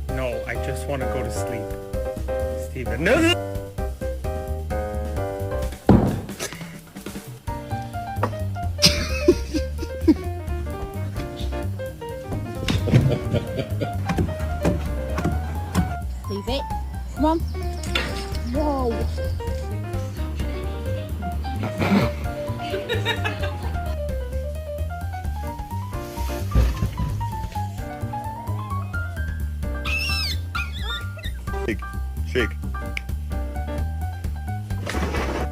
No, I just want to go to sleep. Steven. No, no. Leave it. Come on.